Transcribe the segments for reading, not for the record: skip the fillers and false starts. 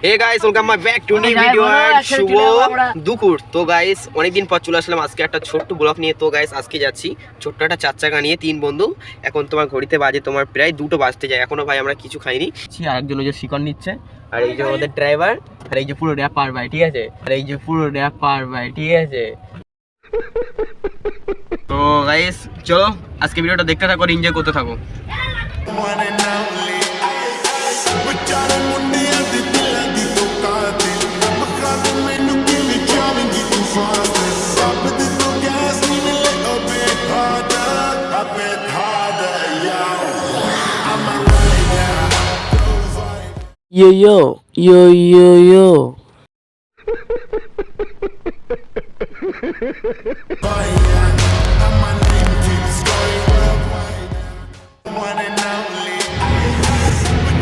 Hey guys welcome my back to new video শুভ দুপুর। তো গাইস অনেকদিন পর চলে আসলাম আজকে একটা ছোট্ট ব্লগ নিয়ে। তো গাইস আজকে যাচ্ছি ছোট্ট একটা চার চাকা নিয়ে, তিন বন্ধু। এখন তোমার ঘড়িতে বাজে তোমার প্রায় 2টো বাজতে যায়, এখনো ভাই আমরা কিছু খাইনি। আরেকজন ওই যে শিকন নিচ্ছে, আর এই যে আমাদের ড্রাইভার, আর এই যে পুরো র্যাপার ভাই, ঠিক আছে, আর এই যে পুরো র্যাপার ভাই, ঠিক আছে। তো গাইস চলো আজকে ভিডিওটা দেখতে থাকো, এনজয় করতে থাকো। Yo yo yo yo yo.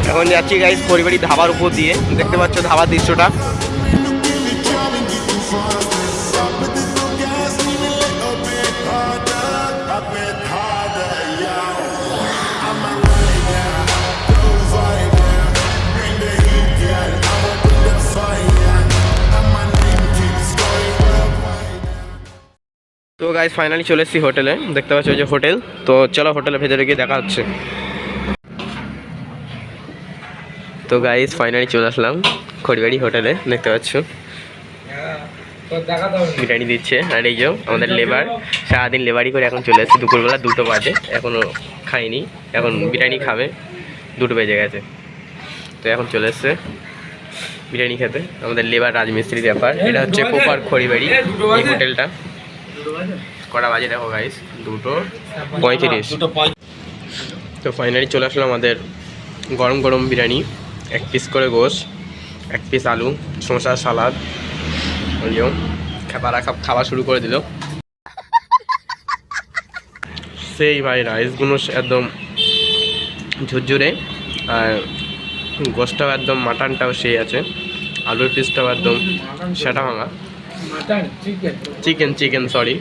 এখন যাচ্ছি গাইস পরিবারী ধাবার উপর দিয়ে, দেখতে পাচ্ছ ধাবার দৃশ্যটা। তো গাইস ফাইনালি চলে এসেছি হোটেলে, দেখতে পাচ্ছ যে হোটেল। তো চলো হোটেলের ভেতরে গিয়ে দেখা হচ্ছে। তো গাইস ফাইনালি চলে আসলাম খড়িবাড়ি হোটেলে, দেখতে পাচ্ছ বিরিয়ানি দিচ্ছে। আর এই যে আমাদের লেবার, সারাদিন লেবারি করে এখন চলে এসেছে, দুপুরবেলা 2টো বাজে, এখনও খাইনি, এখন বিরিয়ানি খাবে, 2টো বেজে গেছে। তো এখন চলে এসছে বিরিয়ানি খেতে আমাদের লেবার রাজমিস্ত্রি ব্যাপার। এটা হচ্ছে কোপার খড়িবাড়ি এই হোটেলটা। কটা বাজে দেখো গাইস, 2:35। তো ফাইনালি চলে আসলো আমাদের গরম গরম বিরিয়ানি, 1 পিস করে গোশ, 1 পিস আলু, শসা, সালাদ। ওইও খাওয়া শুরু করে দিল। সেই ভাই রাইসগুলো একদম ঝুরঝুরে, আর গোশটাও একদম, মাটনটাও সেই আছে, আলুর পিসটাও একদম সেটা ভাঙা, চিকেন সরি।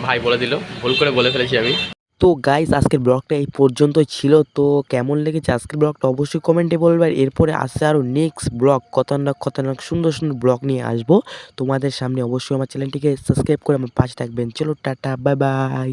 ভাই বলে দিল, ভুল করে বলে ফেলেছি আমি। তো গাইস আজকের ব্লগটা এই পর্যন্তই ছিল। তো কেমন লেগেছে আজকের ব্লগটা অবশ্যই কমেন্টে বলবে। আর এরপরে আসছে আরও নেক্সট ব্লগ, খতরনাক সুন্দর সুন্দর ব্লগ নিয়ে আসবো তোমাদের সামনে। অবশ্যই আমার চ্যানেলটিকে সাবস্ক্রাইব করে আমার পাশে থাকবেন। চলো টাটা, বাই বাই।